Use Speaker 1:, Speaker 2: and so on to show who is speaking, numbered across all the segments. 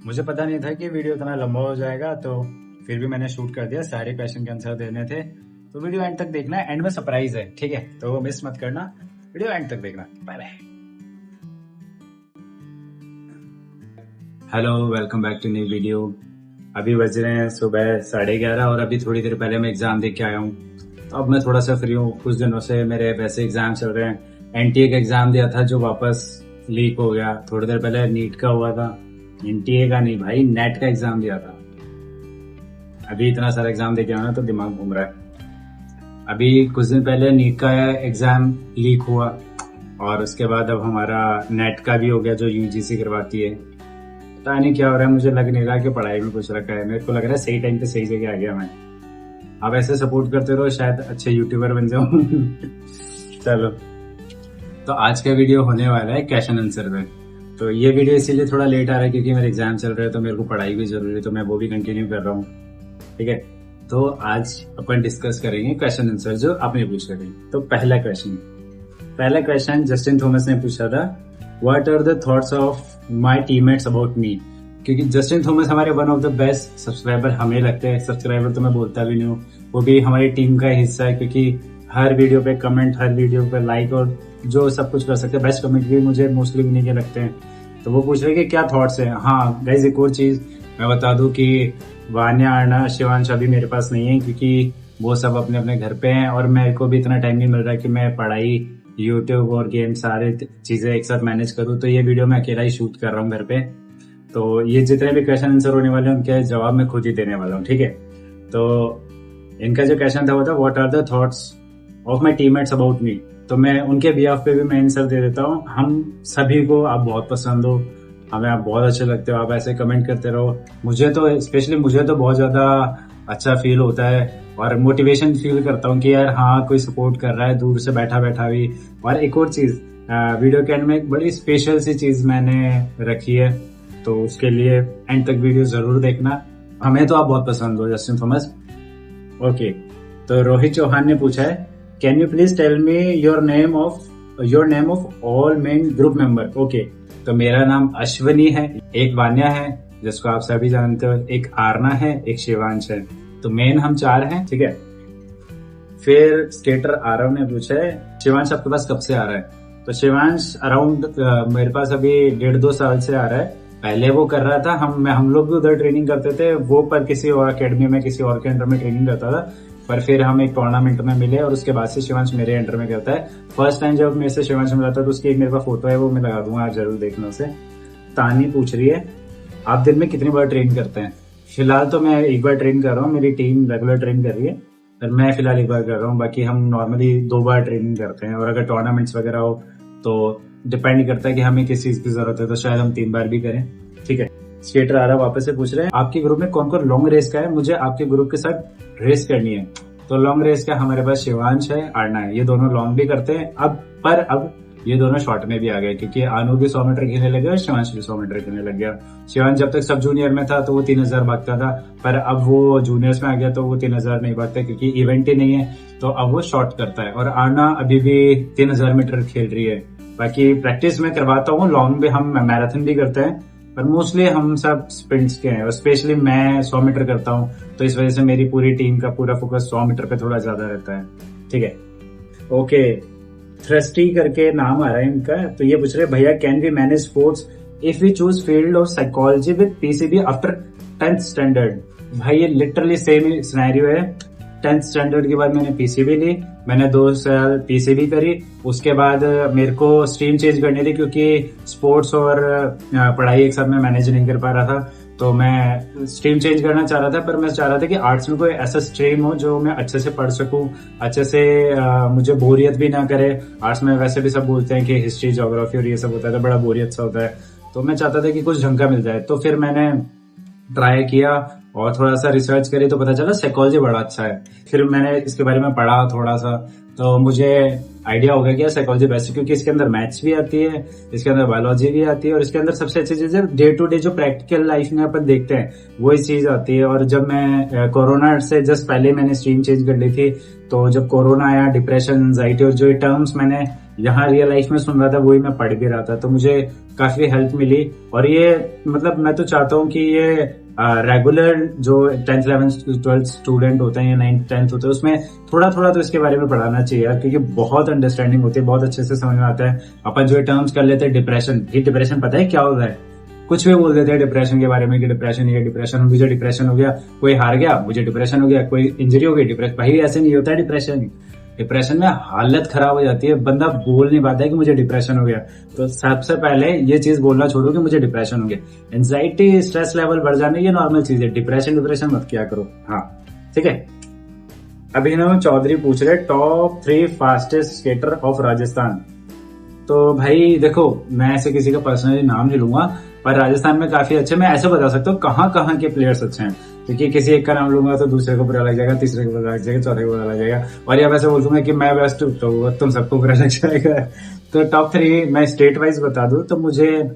Speaker 1: मुझे पता नहीं था कि वीडियो इतना लंबा हो जाएगा, तो फिर भी मैंने शूट कर दिया। सारे क्वेश्चन के आंसर देने थे, तो वीडियो एंड तक देखना। एंड में सरप्राइज है, ठीक है? तो मिस मत करना, वीडियो एंड तक देखना। Bye bye. Hello, welcome back to new video. अभी बज रहे हैं सुबह 11:30 और अभी थोड़ी देर पहले मैं एग्जाम दे के आया हूँ। तो अब मैं थोड़ा सा फ्री हूँ। कुछ दिनों से मेरे वैसे एग्जाम चल रहे हैं। एनटीए का एग्जाम दिया था जो वापस लीक हो गया। थोड़ी देर पहले नीट का हुआ था। एनटीए का नहीं भाई, नेट का एग्जाम दिया था। अभी इतना सारा एग्जाम दे के आया ना, तो दिमाग घूम रहा है। अभी कुछ दिन पहले नीट का एग्जाम लीक हुआ और उसके बाद अब हमारा नेट का भी हो गया, जो यूजीसी करवाती है। पता नहीं क्या हो रहा है, मुझे लग नहीं रहा कि पढ़ाई में कुछ रखा है। मेरे को लग रहा है सही टाइम पे सही जगह आ गया मैं। आप ऐसे सपोर्ट करते रहो, शायद अच्छे यूट्यूबर बन जाऊं। चलो, तो आज का वीडियो होने वाला है क्वेश्चन आंसर पे। तो ये वीडियो इसीलिए थोड़ा लेट आ रहा है क्योंकि मेरे एग्जाम चल रहे हैं, तो मेरे को पढ़ाई भी जरूरी है, तो मैं वो भी कंटिन्यू कर रहा हूँ। ठीक है, तो आज अपन डिस्कस करेंगे क्वेश्चन आंसर जो आपने पूछे थे। तो पहला क्वेश्चन जस्टिन थॉमस ने पूछा था, what are the thoughts of my teammates about me. क्योंकि जस्टिन थॉमस हमारे one of the best subscriber हमें लगते हैं। सब्सक्राइबर तो मैं बोलता भी नहीं हूँ, वो भी हमारी टीम का हिस्सा है, क्योंकि हर वीडियो पे कमेंट, हर वीडियो पे लाइक और जो सब कुछ कर सकते हैं। बेस्ट कमेंट भी मुझे मोस्टली उन्हीं के लगते हैं। तो वो पूछ रहे कि क्या थॉट्स हैं। हाँ गाइज, एक और चीज मैं बता दूं कि वान्या, अर्णा, शिवांश अभी मेरे पास नहीं है, क्योंकि वो सब अपने अपने घर पे हैं और मेरे को भी इतना टाइम नहीं मिल रहा कि मैं पढ़ाई, यूट्यूब और गेम सारे चीजें एक साथ मैनेज करूँ। तो ये वीडियो मैं अकेला ही शूट कर रहा हूँ घर पे। तो ये जितने भी क्वेश्चन आंसर होने वाले हैं उनके जवाब मैं खुद ही देने वाला हूँ। ठीक है, तो इनका जो क्वेश्चन था वो था, what are the thoughts of my teammates about me. तो मैं उनके बिहाफ पे भी मैं आंसर दे देता हूँ। हम सभी को आप बहुत पसंद हो, हमें आप बहुत अच्छे लगते हो, आप ऐसे कमेंट करते रहो। मुझे तो स्पेशली मुझे तो बहुत ज्यादा अच्छा फील होता है और मोटिवेशन फील करता हूँ कि यार हाँ, कोई सपोर्ट कर रहा है दूर से बैठा बैठा भी। और एक और चीज, वीडियो के एंड में एक बड़ी स्पेशल सी चीज मैंने रखी है, तो उसके लिए एंड तक वीडियो जरूर देखना। हमें तो आप बहुत पसंद हो जस्टिन थॉमस। ओके, तो रोहित चौहान ने पूछा है, can you please tell me your name of all main group member. Okay, तो मेरा नाम अश्वनी है, एक वान्या है जिसको आप सभी जानते हो, एक आरना है, एक शिवांश है। तो मेन हम 4 हैं। ठीक है, फिर स्केटर आरव ने पूछा है, शिवांश आपके पास कब से आ रहा है। तो शिवांश अराउंड मेरे पास अभी 1.5-2 साल से आ रहा है। पहले वो कर रहा था, हम लोग भी उधर ट्रेनिंग करते थे, वो पर किसी और अकेडमी में, किसी और के अंडर में ट्रेनिंग करता था। पर फिर हम एक टूर्नामेंट में मिले और उसके बाद से शिवांश मेरे अंडर में करता है। फर्स्ट टाइम जब मेरे से शिवांश मिला था, तो उसकी एक मेरे पास फोटो है, वो मैं लगा दूंगा, आप जरूर देखना उसे। तानी पूछ रही है, आप दिन में कितनी बार ट्रेन करते हैं। फिलहाल तो मैं एक बार ट्रेन कर रहा हूँ, मेरी टीम रेगुलर ट्रेन कर रही है, पर मैं फिलहाल एक बार कर रहा हूँ। बाकी हम नॉर्मली 2 बार ट्रेनिंग करते हैं, और अगर टूर्नामेंट्स वगैरह हो तो डिपेंड करता है कि हमें किस चीज की जरूरत है, तो शायद हम 3 बार भी करें। ठीक है, स्केटर आ रहा वापस से पूछ रहे हैं, आपके ग्रुप में कौन कौन लॉन्ग रेस का है, मुझे आपके ग्रुप के साथ रेस करनी है। तो लॉन्ग रेस का हमारे पास शिवांश है, आरना है, ये दोनों लॉन्ग भी करते हैं। अब ये दोनों शॉर्ट में भी आ गए, क्योंकि आनू भी 100 मीटर खेलने लग गया और शिवांश भी 100 मीटर खेलने लग गया। शिवांश जब तक सब जूनियर में था तो वो 3000 भागता था, पर अब वो जूनियर्स में आ गया तो वो 3000 नहीं भागता, क्योंकि इवेंट ही नहीं है, तो अब वो शॉर्ट करता है। और आरना अभी भी 3000 मीटर खेल रही है। बाकी प्रैक्टिस में करवाता हूँ, लॉन्ग भी हम मैराथन भी करते हैं, पर मोस्टली हम सब स्प्रिंट्स के हैं। और स्पेशली मैं 100 मीटर करता हूँ, तो इस वजह से मेरी पूरी टीम का पूरा फोकस 100 मीटर पे थोड़ा ज्यादा रहता है। ठीक है, ओके, थ्रस्टी करके नाम आ रहा है इनका। तो ये पूछ रहे, भैया can we manage sports if we choose field of psychology with PCB after 10th standard. भाई ये लिटरली सेम सिनेरियो है। 10th स्टैंडर्ड के बाद मैंने पीसीबी ली, मैंने 2 साल पीसीबी करी। उसके बाद मेरे को स्ट्रीम चेंज करनी थी, क्योंकि स्पोर्ट्स और पढ़ाई एक साथ में मैनेज नहीं कर पा रहा था, तो मैं स्ट्रीम चेंज करना चाह रहा था। पर मैं चाह रहा था कि आर्ट्स में कोई ऐसा स्ट्रीम हो जो मैं अच्छे से पढ़ सकूं, अच्छे से मुझे बोरियत भी ना करे। आर्ट्स में वैसे भी सब बोलते हैं कि हिस्ट्री, ज्योग्राफी और ये सब होता है तो बड़ा बोरियत सा होता है, तो मैं चाहता था कि कुछ ढंग का मिल जाए। तो फिर मैंने ट्राई किया और थोड़ा सा रिसर्च करी, तो पता चला साइकोलॉजी बड़ा अच्छा है। फिर मैंने इसके बारे में पढ़ा थोड़ा सा, तो मुझे आइडिया हो गया कि साइकोलॉजी बेस्ट है, क्योंकि इसके अंदर मैथ्स भी आती है, इसके अंदर बायोलॉजी भी आती है, और इसके अंदर सबसे अच्छी चीज है डे टू डे जो प्रैक्टिकल लाइफ में अपन देखते हैं वही चीज आती है। और जब मैं कोरोना से जस्ट पहले मैंने स्ट्रीम चेंज कर ली थी, तो जब कोरोना आया, डिप्रेशन, एंजाइटी और जो टर्म्स मैंने यहाँ रियल लाइफ में सुन रहा था, वही मैं पढ़ भी रहा था, तो मुझे काफी हेल्प मिली। और ये मतलब मैं तो चाहता हूँ कि ये रेगुलर जो 10th 11th 12th स्टूडेंट होते हैं या 9th 10th होते हैं उसमें थोड़ा थोड़ा तो इसके बारे में पढ़ाना चाहिए यार, क्योंकि बहुत अंडरस्टैंडिंग होती है, बहुत अच्छे से समझ में आता है। अपन जो टर्म्स कर लेते हैं डिप्रेशन, ये डिप्रेशन पता है क्या होता है? कुछ भी बोल देते हैं डिप्रेशन के बारे में कि डिप्रेशन, ये डिप्रेशन, मुझे डिप्रेशन हो गया, कोई हार गया मुझे डिप्रेशन हो गया, कोई इंजरी हो गई डिप्रेशन। भाई ऐसे नहीं होता है डिप्रेशन। डिप्रेशन में हालत खराब हो जाती है, बंदा बोल नहीं पाता है कि मुझे डिप्रेशन हो गया। तो सबसे पहले ये चीज बोलना छोड़ो कि मुझे डिप्रेशन हो गया। एंजाइटी, स्ट्रेस लेवल बढ़ जाने ये नॉर्मल चीज है, डिप्रेशन मत किया करो। हाँ ठीक है। अभिनव चौधरी पूछ रहे top 3 fastest skater of Rajasthan. तो भाई देखो, मैं ऐसे किसी का पर्सनली नाम नहीं लूंगा, पर राजस्थान में काफी अच्छे, मैं ऐसे बता सकता हूँ कहाँ कहाँ के प्लेयर्स अच्छे हैं, क्योंकि किसी एक का नाम लूंगा तो दूसरे को बुरा लग जाएगा, तीसरे को बुरा लग जाएगा, चौथे को बुरा लग जाएगा, और या वैसे बोल दूंगा कि मैं बेस्ट हूँ तो तुम सबको बुरा लग जाएगा। तो टॉप 3 मैं स्टेट वाइज बता दूं तो मुझे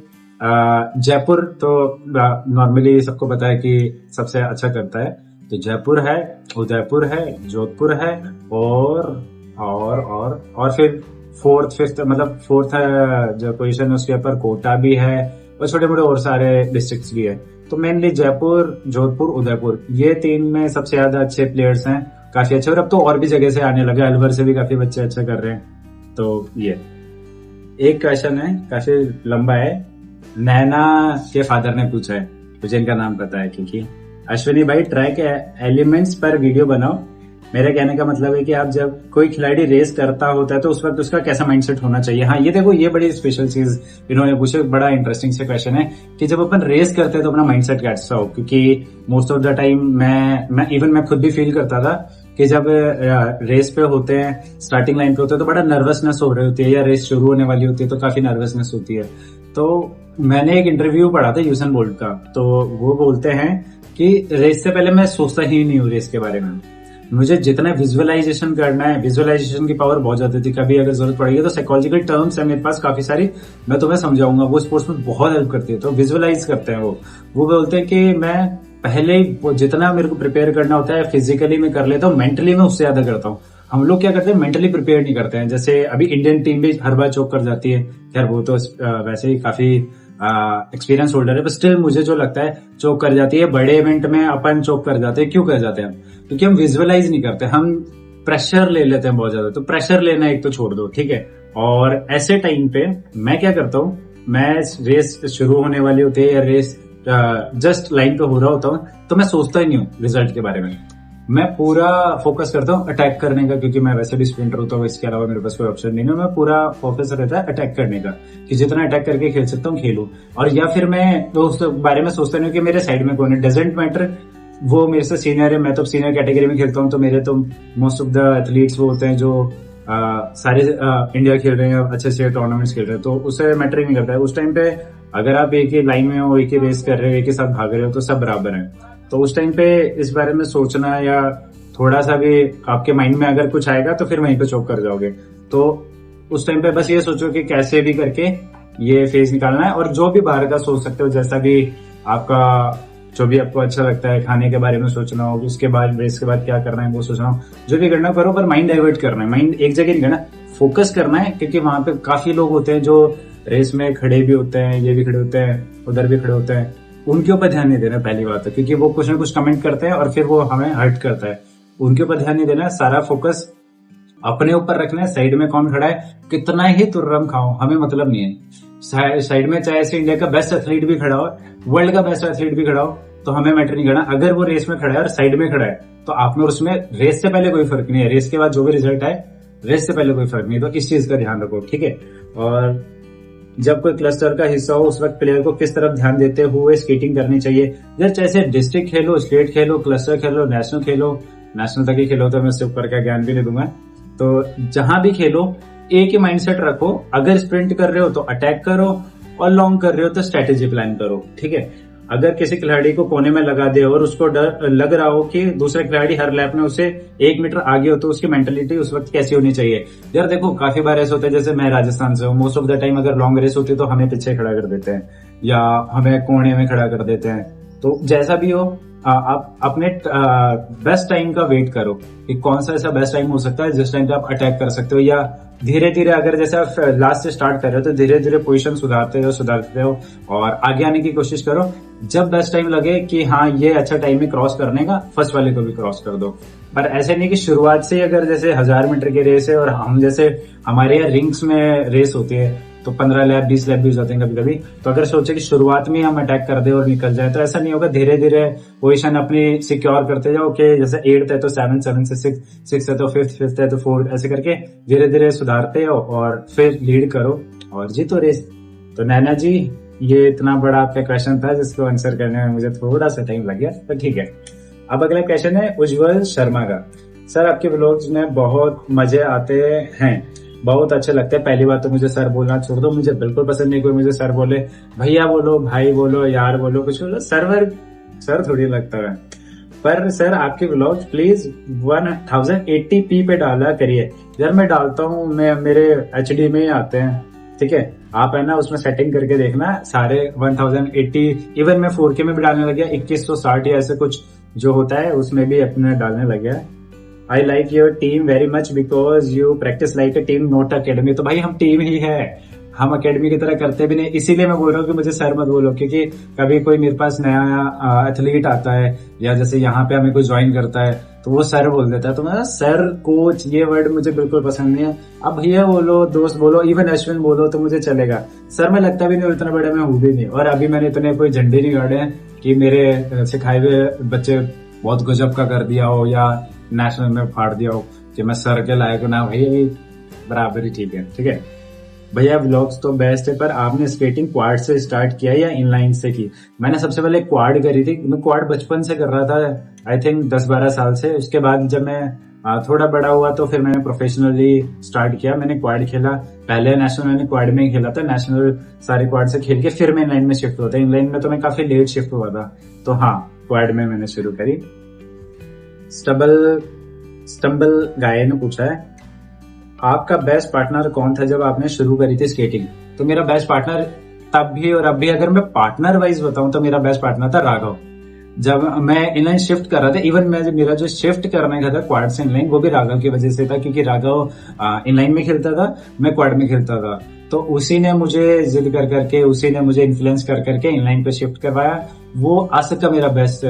Speaker 1: जयपुर तो नॉर्मली सबको पता है कि सबसे अच्छा करता है, तो जयपुर है, उदयपुर है, जोधपुर है, और फिर फिफ्थ मतलब फोर्थ जो पोजीशन है उसके ऊपर कोटा भी है, और छोटे मोटे और सारे डिस्ट्रिक्ट्स भी है। तो मेनली जयपुर, जोधपुर, उदयपुर, ये 3 में सबसे ज्यादा अच्छे प्लेयर्स हैं, काफी अच्छे। और अब तो और भी जगह से आने लगे, अलवर से भी काफी बच्चे अच्छा कर रहे हैं। तो ये एक क्वेश्चन है, काफी लंबा है, नैना के फादर ने पूछा है, मुझे इनका नाम पता है क्योंकि अश्विनी भाई ट्रैक एलिमेंट्स पर वीडियो बनाओ। मेरे कहने का मतलब है कि आप जब कोई खिलाड़ी रेस करता होता है तो उस वक्त उसका कैसा माइंडसेट होना चाहिए। हाँ ये देखो, ये बड़ी स्पेशल चीज इन्होंने पूछे, बड़ा इंटरेस्टिंग से क्वेश्चन है कि जब अपन रेस करते हैं तो अपना माइंडसेट कैसा हो, क्योंकि मोस्ट ऑफ द टाइम मैं खुद भी फील करता था कि जब रेस पे होते हैं, स्टार्टिंग लाइन पे होते हैं, तो बड़ा नर्वसनेस हो रही होती है, या रेस शुरू होने वाली होती है तो काफी नर्वसनेस होती है। तो मैंने एक इंटरव्यू पढ़ा था यूसेन बोल्ट का, तो वो बोलते हैं कि रेस से पहले मैं सोचता ही नहीं हूँ रेस के बारे में, मुझे जितना विजुअलाइजेशन करना है, विजुअलाइजेशन की पावर बहुत ज्यादा थी। कभी अगर जरूरत पड़ेगी तो साइकोलॉजिकल टर्म्स है मेरे पास काफी सारी, मैं तुम्हें समझाऊंगा, वो स्पोर्ट्स में बहुत हेल्प करती है। तो विजुअलाइज करते हैं वो बोलते हैं कि मैं पहले जितना मेरे को प्रिपेयर करना होता है फिजिकली में कर लेता हूँ, मेंटली में उससे ज्यादा करता हूँ। हम लोग क्या करते हैं, मेंटली प्रिपेयर नहीं करते हैं। जैसे अभी इंडियन टीम भी हर बार चोक कर जाती है, खैर वो तो वैसे ही काफी एक्सपीरियंस होल्डर है, पर स्टिल मुझे जो लगता है चोक कर जाती है। बड़े इवेंट में अपन चोक कर जाते हैं, क्यों कर जाते हैं? क्योंकि हम विजुअलाइज नहीं करते, हम प्रेशर ले लेते हैं बहुत ज्यादा। तो प्रेशर लेना एक तो छोड़ दो, ठीक है। और ऐसे टाइम पे मैं क्या करता हूँ, मैं रेस शुरू होने वाली होती है या रेस जस्ट लाइन पे हो रहा होता हूँ, तो मैं सोचता ही नहीं हूँ रिजल्ट के बारे में, मैं पूरा फोकस करता हूँ अटैक करने का, क्योंकि मैं वैसे भी स्प्रिंटर होता हूँ, इसके अलावा मेरे पास कोई ऑप्शन नहीं है। मैं पूरा फोकस रहता है अटैक करने का, कि जितना अटैक करके खेल सकता हूँ खेलूं। और या फिर मैं तो उस बारे में सोचता नहीं हूँ कि मेरे साइड में कौन है, डजेंट मैटर, वो मेरे से सीनियर है, मैं तो सीनियर कैटेगरी में खेलता हूँ, तो मेरे तो मोस्ट ऑफ द एथलीट्स वो होते हैं जो सारे इंडिया खेल रहे हैं, अच्छे से टूर्नामेंट्स खेल रहे हैं, तो उससे मैटर ही नहीं करता है। उस टाइम पे अगर आप एक ही लाइन में हो, एक ही रेस कर रहे हो, एक ही साथ भाग रहे हो, तो सब बराबर है। तो उस टाइम पे इस बारे में सोचना या थोड़ा सा भी आपके माइंड में अगर कुछ आएगा तो फिर वहीं पे चोक कर जाओगे। तो उस टाइम पे बस ये सोचो कि कैसे भी करके ये फेज निकालना है, और जो भी बाहर का सोच सकते हो, जैसा भी आपका जो भी आपको अच्छा लगता है, खाने के बारे में सोचना हो, उसके बाद रेस के बाद क्या करना है वो सोचना हो, जो भी करना करो, पर माइंड डाइवर्ट करना है, माइंड एक जगह नहीं करना, फोकस करना है। क्योंकि वहां पे काफी लोग होते हैं जो रेस में खड़े भी होते हैं, ये भी खड़े होते हैं, उधर भी खड़े होते हैं, उनके ऊपर ध्यान नहीं देना पहली बात है, क्योंकि वो कुछ ना कुछ कमेंट करते हैं और फिर वो हमें हर्ट करता है। उनके ऊपर ध्यान नहीं देना, सारा फोकस अपने ऊपर रखना है। साइड में कौन खड़ा है, कितना ही तुर्रम खाओ, हमें मतलब नहीं है। साइड में चाहे से इंडिया का बेस्ट एथलीट भी खड़ा हो, वर्ल्ड का बेस्ट एथलीट भी खड़ा हो, तो हमें मैटर नहीं करना। अगर वो रेस में खड़ा है और साइड में खड़ा है, तो आप में उसमें रेस से पहले कोई फर्क नहीं है, रेस के बाद जो भी रिजल्ट आए, रेस से पहले कोई फर्क नहीं। तो इस चीज का ध्यान रखो, ठीक है। और जब कोई क्लस्टर का हिस्सा हो, उस वक्त प्लेयर को किस तरफ ध्यान देते हुए स्केटिंग करनी चाहिए। यार जैसे डिस्ट्रिक्ट खेलो, स्टेट खेलो, क्लस्टर खेलो, नेशनल खेलो, नेशनल तक ही खेलो, तो मैं उससे ऊपर का ज्ञान भी नहीं दूंगा। तो जहां भी खेलो एक ही माइंडसेट रखो, अगर स्प्रिंट कर रहे हो तो अटैक करो, और लॉन्ग कर रहे हो तो स्ट्रेटेजी प्लान करो, ठीक है। अगर किसी खिलाड़ी को कोने में लगा दे और उसको डर लग रहा हो कि दूसरा खिलाड़ी हर लैप में उसे 1 मीटर आगे हो, तो उसकी मेंटेलिटी उस वक्त कैसी होनी चाहिए। यार देखो काफी बार ऐसे होते हैं, जैसे मैं राजस्थान से हूँ, मोस्ट ऑफ द टाइम अगर लॉन्ग रेस होती है तो हमें पीछे खड़ा कर देते हैं या हमें कोने में खड़ा कर देते हैं। तो जैसा भी हो, आप अपने बेस्ट टाइम का वेट करो कि कौन सा ऐसा बेस्ट टाइम हो सकता है जिस टाइम पे आप अटैक कर सकते हो, या धीरे धीरे अगर जैसे आप लास्ट से स्टार्ट कर रहे हो तो धीरे धीरे पोजीशन सुधारते हो और आगे आने की कोशिश करो। जब बेस्ट टाइम लगे कि हाँ ये अच्छा टाइम है क्रॉस करने का, फर्स्ट वाले को भी क्रॉस कर दो। पर ऐसे नहीं कि शुरुआत से अगर जैसे 1000 मीटर की रेस है और हम जैसे हमारे यहाँ रिंग्स में रेस होती है तो 15 लैप 20 लैप भी हो जाते हैं कभी कभी, तो अगर सोचे कि शुरुआत में हम अटैक कर दे और निकल जाए तो ऐसा नहीं होगा। धीरे धीरे पोजीशन अपनी सिक्योर करते जाओ कि जैसे 8th है तो 7, 7 से 6, 6 है तो 5th, 5th है तो 4, ऐसे करके धीरे धीरे सुधारते हो और फिर लीड करो और जीतो रेस। तो नैना जी ये इतना बड़ा आपका क्वेश्चन था जिसको आंसर करने में मुझे थोड़ा सा टाइम लग गया, तो ठीक है। अब अगला क्वेश्चन है उज्जवल शर्मा का। सर आपके व्लॉग्स में बहुत मजे आते हैं, बहुत अच्छे लगते हैं। पहली बात तो मुझे सर बोलना छोड़ दो, मुझे बिल्कुल पसंद नहीं कोई मुझे सर बोले, भैया बोलो, भाई बोलो, यार बोलो, कुछ बोलो, सर थोड़ी लगता है। पर सर आपके व्लॉग्स प्लीज 1080p पे डाला करिए। यार मैं डालता हूँ, मैं मेरे HD में ही आते हैं, ठीक है। आप है ना उसमें सेटिंग करके देखना सारे 1080, इवन मैं 4K में भी डालने लग गया, 2160 या ऐसे कुछ जो होता है उसमें भी अपने डालने लग गया। I like your team very much because you practice like a team not academy. तो भाई हम टीम ही है, हम अकेडमी की तरह करते भी नहीं, इसीलिए मैं बोल रहा हूँ कि मुझे सर मत बोलो, क्योंकि कभी कोई मेरे पास नया एथलीट आता है या जैसे यहाँ पे हमें कोई ज्वाइन करता है तो वो सर बोल देता है, तो मैं सर कोच ये वर्ड मुझे बिल्कुल पसंद नहीं है। अब भैया बोलो, दोस्त बोलो, इवन अश्विन बोलो तो मुझे चलेगा। सर मैं लगता भी नहीं, इतना बड़ा मैं हूँ भी नहीं, और अभी मैंने इतने कोई झंडे नहीं गाड़े हैं कि मेरे सिखाए हुए बच्चे बहुत गजब का कर दिया हो या नेशनल में फाड़ दिया हो कि मैं सर के लायक ना। भैया बराबर ही ठीक है। भैया व्लॉग्स तो बेस्ट है, पर आपने स्केटिंग क्वाड से स्टार्ट किया या इनलाइन से की? मैंने सबसे पहले क्वाड करी थी, मैं क्वाड बचपन से कर रहा था, आई थिंक 10-12 साल से। उसके बाद जब मैं थोड़ा बड़ा हुआ तो फिर मैंने प्रोफेशनली स्टार्ट किया, मैंने क्वाड खेला। पहले नेशनल मैंने क्वाड में ही खेला था, नेशनल सारे क्वाड से खेल के फिर मैं इनलाइन में शिफ्ट हुआ था। इनलाइन में तो मैं काफी लेट शिफ्ट हुआ था, तो हाँ क्वाड में मैंने शुरू करी। स्टम्बल गाय ने पूछा है आपका बेस्ट पार्टनर कौन था जब आपने शुरू करी थी स्केटिंग? तो मेरा बेस्ट पार्टनर तब भी और अब भी, अगर मैं पार्टनर वाइज बताऊं तो मेरा बेस्ट पार्टनर था राघव। जब मैं इनलाइन शिफ्ट कर रहा था, इवन मेरा जो शिफ्ट करने का था क्वाड से इनलाइन, वो भी राघव की वजह से था, क्योंकि राघव इनलाइन में खेलता था, मैं क्वाड में खेलता था। तो उसी ने मुझे जिद कर करके, उसी ने मुझे इन्फ्लुएंस कर करके इनलाइन पे शिफ्ट करवाया। वो आज तक का मेरा बेस्ट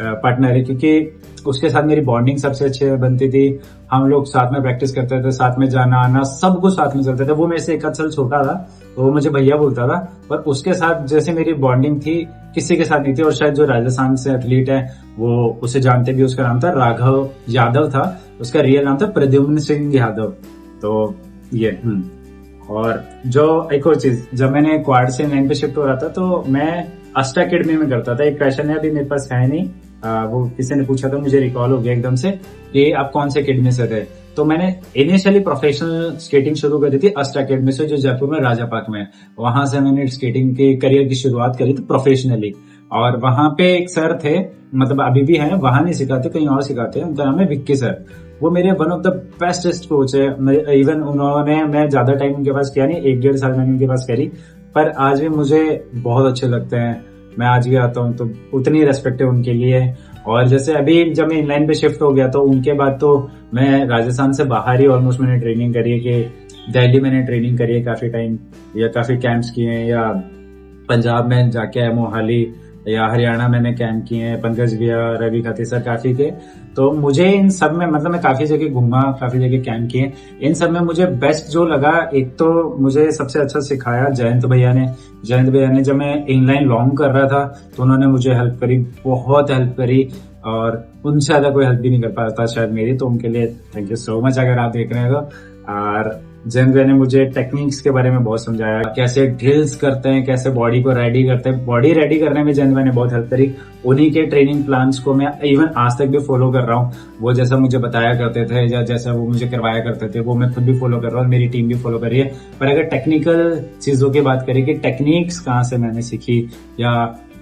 Speaker 1: पार्टनर है, क्योंकि उसके साथ मेरी बॉन्डिंग सबसे अच्छी बनती थी। हम लोग साथ में प्रैक्टिस करते थे, साथ में जाना आना सब कुछ साथ में चलते थे। वो मेरे से 1 साल छोटा था, तो वो मुझे भैया बोलता था, पर उसके साथ जैसे मेरी बॉन्डिंग थी किसी के साथ नहीं थी। और शायद जो राजस्थान से एथलीट है वो उसे जानते भी, उसका नाम था राघव यादव था, उसका रियल नाम था प्रद्युम्न सिंह यादव। तो ये और जो एक और चीज, जब मैंने क्वाड से इनलाइन पे शिफ्ट हो रहा था तो मैं अष्टा अकेडमी में करता था। एक क्वेश्चन है अभी मेरे पास है नहीं, वो किसी ने पूछा था, मुझे रिकॉल हो गया एकदम से कि आप कौन से अकेडमी से थे। तो मैंने इनिशियली प्रोफेशनल स्केटिंग शुरू करी थी अष्टा अकेडमी से, जो जयपुर में राजा पार्क में है। वहां से मैंने स्केटिंग के करियर की शुरुआत करी थी प्रोफेशनली। और वहां पे एक सर थे, मतलब अभी भी हैं, वहां नहीं सिखाते कहीं और सिखाते हैं, उनका नाम है विक्की सर। वो मेरे one of the bestest coach है। इवन उन्होंने, मैं ज्यादा टाइम उनके पास किया नहीं, 1-1.5 साल मैंने उनके पास करी, पर आज भी मुझे बहुत अच्छे लगते हैं। मैं आज भी आता हूँ तो उतनी रेस्पेक्ट है उनके लिए। और जैसे अभी जब मैं इनलाइन पे शिफ्ट हो गया तो उनके बाद तो मैं राजस्थान से बाहर ही ऑलमोस्ट मैंने ट्रेनिंग करी है, कि दिल्ली मैंने ट्रेनिंग करी है काफी टाइम, या काफी कैंप्स किए हैं, या पंजाब में जाके है मोहाली, या हरियाणा मैंने कैंप किए हैं, पंकज भैया, रवि खाती सर काफी के। तो मुझे इन सब में, मतलब मैं काफी जगह घूमा, काफी जगह कैंप किए, इन सब में मुझे बेस्ट जो लगा, एक तो मुझे सबसे अच्छा सिखाया जयंत भैया ने। जब मैं इनलाइन लॉन्ग कर रहा था तो उन्होंने मुझे हेल्प करी, बहुत हेल्प करी, और उनसे ज्यादा कोई हेल्प भी नहीं कर पाता शायद मेरी, तो उनके लिए थैंक यू सो मच अगर आप देख रहे हैं तो। और जयंत भैया ने मुझे टेक्निक्स के बारे में बहुत समझाया, कैसे ड्रिल्स करते हैं, कैसे बॉडी को रेडी करते हैं। बॉडी रेडी करने में जयंत भैया ने बहुत हेल्प करी। उन्हीं के ट्रेनिंग प्लान्स को मैं इवन आज तक भी फॉलो कर रहा हूँ। वो जैसा मुझे बताया करते थे या जैसा वो मुझे करवाया करते थे, वो मैं खुद भी फॉलो कर रहा हूँ और मेरी टीम भी फॉलो कर रही है। पर अगर टेक्निकल चीजों की बात करें कि टेक्निक्स कहाँ से मैंने सीखी या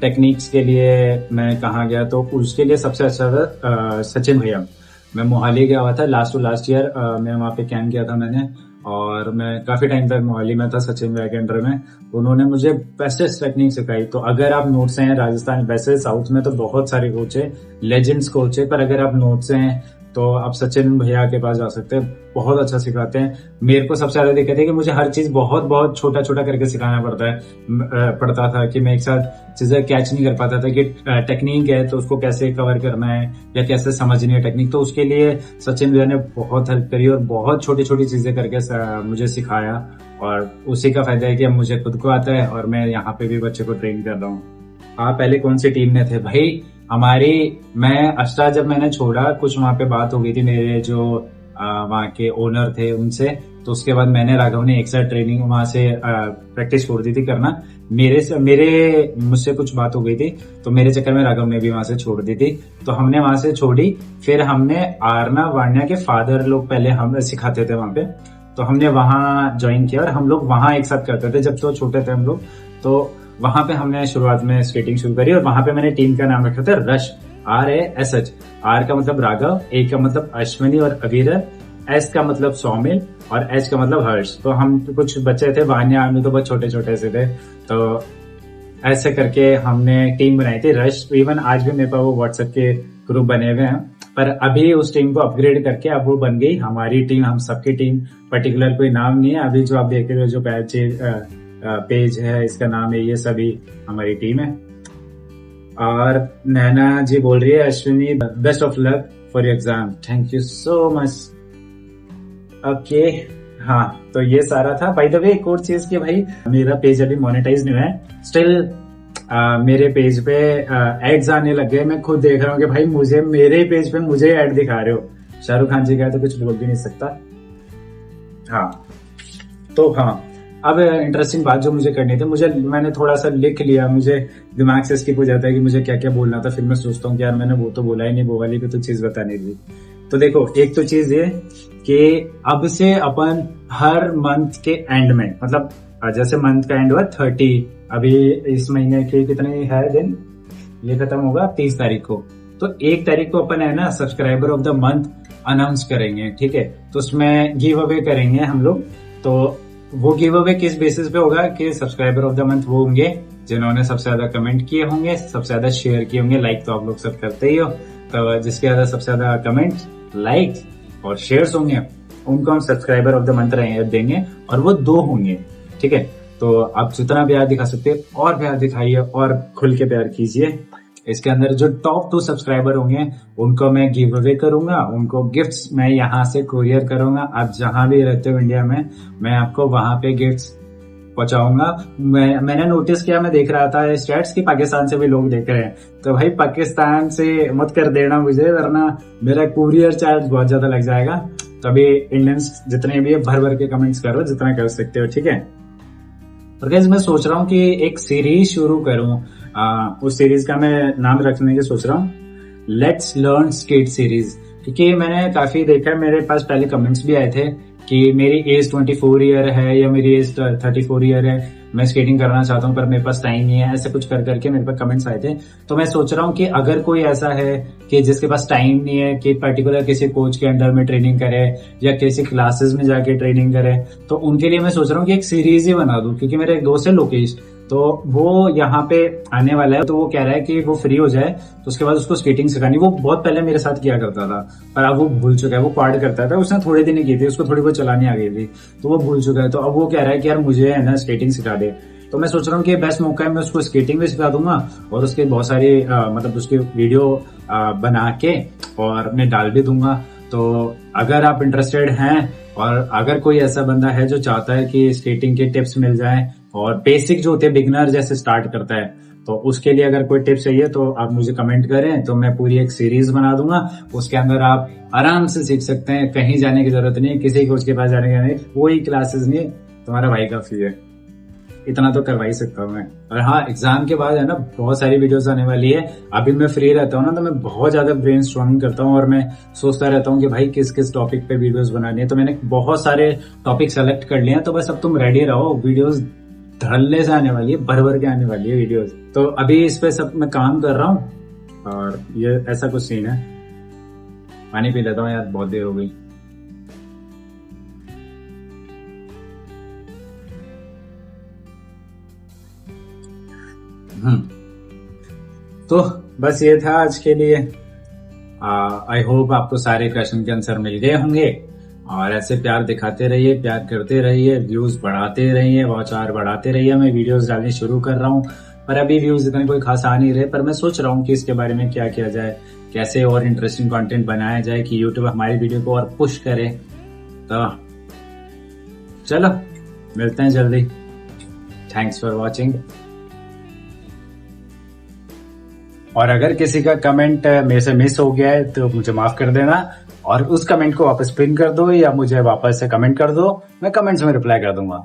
Speaker 1: टेक्निक्स के लिए मैं कहाँ गया, तो उसके लिए सबसे अच्छा था सचिन भैया। मैं मोहाली गया हुआ था लास्ट ईयर, मैं वहाँ पे कैंप किया था मैंने, और मैं काफी टाइम तक मोहाली में था सचिन भाई के अंडर में। उन्होंने मुझे बेस्ट टेक्निक सिखाई। तो अगर आप नॉर्थ से हैं राजस्थान, वैसे साउथ में तो बहुत सारे कोच है, लेजेंड्स कोच है, पर अगर आप नॉर्थ से हैं तो आप सचिन भैया के पास जा सकते हैं, बहुत अच्छा सिखाते हैं। मेरे को सबसे ज्यादा दिक्कत है कि मुझे हर चीज बहुत बहुत छोटा छोटा करके सिखाना पड़ता था कि मैं एक साथ चीजें कैच नहीं कर पाता था कि टेक्निक है तो उसको कैसे कवर करना है या कैसे समझनी है टेक्निक। तो उसके लिए सचिन भैया ने बहुत हेल्प करी और बहुत छोटी छोटी चीजें करके मुझे सिखाया, और उसी का फायदा है कि अब मुझे खुद को आता है और मैं यहाँ पे भी बच्चे को ट्रेन कर रहा हूँ। आप पहले कौन सी टीम में थे भाई? मैं अष्टा जब मैंने छोड़ा, कुछ वहां पे बात हो गई थी मेरे जो वहाँ के ओनर थे उनसे, तो उसके बाद मैंने राघव ने एक साथ ट्रेनिंग वहां से प्रैक्टिस छोड़ दी थी करना। मुझसे कुछ बात हो गई थी, तो मेरे चक्कर में राघव ने भी वहां से छोड़ दी थी। तो हमने वहां से छोड़ी, फिर हमने आरना वान्या के फादर लोग पहले हम सिखाते थे वहां पे, तो हमने वहां ज्वाइन किया और हम लोग वहां एक साथ करते थे जब तो छोटे थे हम लोग। तो वहां पे हमने शुरुआत में स्केटिंग शुरू करी और वहां पे मैंने टीम का नाम रखा था रश, RASH। आर का मतलब राघव, ए का मतलब अश्विनी और अविरल, एस का मतलब सौमिल और एच का मतलब हर्ष। तो हम कुछ बच्चे थे, वान्या में तो बहुत छोटे छोटे से थे, तो ऐसे करके हमने टीम बनाई थी रश। इवन आज भी मेरे पास वो व्हाट्सएप के ग्रुप बने हुए हैं, पर अभी उस टीम को अपग्रेड करके अब वो बन गई हमारी टीम, हम सबकी टीम। पर्टिकुलर कोई नाम नहीं है, अभी जो आप देख रहे हो जो पेज है इसका नाम है, ये सभी हमारी टीम है। और नैना जी बोल रही है Ashwini best of luck for your exam, thank you so much. Okay हाँ, तो ये सारा था। बाय द वे एक और चीज की भाई, मेरा पेज अभी मोनेटाइज नहीं हुआ है स्टिल। मेरे पेज पे एड्स आने लग गए। मैं खुद देख रहा हूँ कि भाई मुझे मेरे पेज पे मुझे एड दिखा रहे हो। शाहरुख खान जी का तो कुछ बोल भी नहीं सकता। हाँ तो हाँ, अब इंटरेस्टिंग बात जो मुझे करनी थी, मैंने थोड़ा सा लिख लिया, मुझे दिमाग से स्किप हो जाता है कि मुझे क्या क्या बोलना था, फिर मैं सोचता हूँ कि यार मैंने वो तो बोला ही नहीं, वो वाली भी तो चीज बतानी थी। तो देखो, एक तो चीज ये कि अब से अपन हर मंथ के एंड में, मतलब जैसे मंथ का एंड हुआ 30, अभी इस महीने के कितने है दिन, ये खत्म होगा 30 तारीख को, तो 1 तारीख को अपन है ना subscriber of the month announce करेंगे, ठीक है। तो उसमें गिव अवे करेंगे हम लोग। तो वो गिव अवे किस बेसिस पे होगा कि सब्सक्राइबर ऑफ द मंथ वो होंगे जिन्होंने सबसे ज्यादा कमेंट किए होंगे, सबसे ज्यादा शेयर किए होंगे। लाइक तो आप लोग सब करते ही हो, तो जिसके ज्यादा सबसे ज्यादा कमेंट, लाइक और शेयर्स होंगे उनको हम सब्सक्राइबर ऑफ द मंथ देंगे, और वो 2 होंगे, ठीक है। तो आप जितना प्यार दिखा सकते हैं और प्यार दिखाइए और खुल के प्यार कीजिए। इसके अंदर जो टॉप 2 सब्सक्राइबर होंगे उनको मैं गिव अवे करूंगा, उनको गिफ्ट्स मैं यहाँ से कुरियर करूंगा। आप जहां भी रहते हो इंडिया में, मैं आपको वहां पे गिफ्ट्स पहुंचाऊंगा। मैंने नोटिस किया, मैं देख रहा था स्टेट्स की पाकिस्तान से भी लोग देख रहे हैं, तो भाई पाकिस्तान से मत कर देना मुझे, वरना मेरा कुरियर चार्ज बहुत ज्यादा लग जाएगा। तो अभी इंडियंस जितने भी है भर भर के कमेंट्स करो जितना कर सकते हो, ठीक है। और गाइस मैं सोच रहा हूँ कि एक सीरीज शुरू करूँ, उस सीरीज का मैं नाम रखने की सोच रहा हूँ लेट्स लर्न स्केट सीरीज, क्योंकि मैंने काफी देखा है, मेरे पास पहले कमेंट्स भी आए थे कि मेरी एज 24 ईयर है या मेरी एज 34 ईयर है, मैं स्केटिंग करना चाहता हूँ पर मेरे पास टाइम नहीं है, ऐसे कुछ कर करके मेरे पास कमेंट्स आए थे। तो मैं सोच रहा हूँ कि अगर कोई ऐसा है कि जिसके पास टाइम नहीं है कि पर्टिकुलर किसी कोच के अंडर में ट्रेनिंग करे या किसी क्लासेस में जाके ट्रेनिंग करे, तो उनके लिए मैं सोच रहा हूँ कि एक सीरीज ही बना दूं। क्योंकि मेरा एक दोस्त है लोकेश, तो वो यहाँ पे आने वाला है, तो वो कह रहा है कि वो फ्री हो जाए तो उसके बाद उसको स्केटिंग सिखानी। वो बहुत पहले मेरे साथ किया करता था पर अब वो भूल चुका है, वो क्वाड करता था, उसने थोड़े दिन की थी, उसको थोड़ी बहुत चलानी आ गई थी, तो वो भूल चुका है। तो अब वो कह रहा है कि यार मुझे है ना स्केटिंग सिखा दे। तो मैं सोच रहा हूँ कि बेस्ट मौका है, मैं उसको स्केटिंग भी सिखा दूंगा और उसके बहुत सारी मतलब उसकी वीडियो बना के और मैं डाल भी दूंगा। तो अगर आप इंटरेस्टेड हैं और अगर कोई ऐसा बंदा है जो चाहता है कि स्केटिंग के टिप्स मिल जाए और बेसिक जो होते हैं बिगिनर जैसे स्टार्ट करता है, तो उसके लिए अगर कोई टिप्स चाहिए तो आप मुझे कमेंट करें, तो मैं पूरी एक सीरीज बना दूंगा। उसके अंदर आप आराम से सीख सकते हैं, कहीं जाने की जरूरत नहीं, किसी कोच के पास जाने की नहीं, कोई क्लासेस नहीं, तुम्हारा भाई काफी है, इतना तो करवा ही सकता हूँ मैं। और हाँ, एग्जाम के बाद है ना बहुत सारी वीडियोस आने वाली है। अभी मैं फ्री रहता हूँ ना, तो मैं बहुत ज्यादा ब्रेनस्टॉर्मिंग करता हूँ और मैं सोचता रहता हूँ कि भाई किस किस टॉपिक पे वीडियोस बनानी है। तो मैंने बहुत सारे टॉपिक सेलेक्ट कर लिए हैं, तो बस अब तुम रेडी रहो, वीडियोस धड़ल्ले से आने वाली है, भर भर के आने वाली है वीडियोस। तो अभी इस पे सब मैं काम कर रहा हूँ और ये ऐसा कुछ सीन है। पानी पी लेता हूँ यार, बहुत देर हो गई। तो बस ये था आज के लिए। आई होप आपको सारे क्वेश्चन के आंसर मिल गए होंगे, और ऐसे प्यार दिखाते रहिए, प्यार करते रहिए, व्यूज बढ़ाते रहिए, वॉच आवर बढ़ाते रहिए। मैं वीडियोस डालनी शुरू कर रहा हूँ, पर अभी व्यूज इतने कोई खास आ नहीं रहे, पर मैं सोच रहा हूँ कि इसके बारे में क्या किया जाए, कैसे और इंटरेस्टिंग कंटेंट बनाया जाए कि यूट्यूब हमारी वीडियो को और पुश करे। तो चलो मिलते हैं जल्दी। Thanks for watching. और अगर किसी का कमेंट मेरे से मिस हो गया है तो मुझे माफ कर देना, और उस कमेंट को वापस पिन कर दो या मुझे वापस से कमेंट कर दो, मैं कमेंट्स में रिप्लाई कर दूंगा।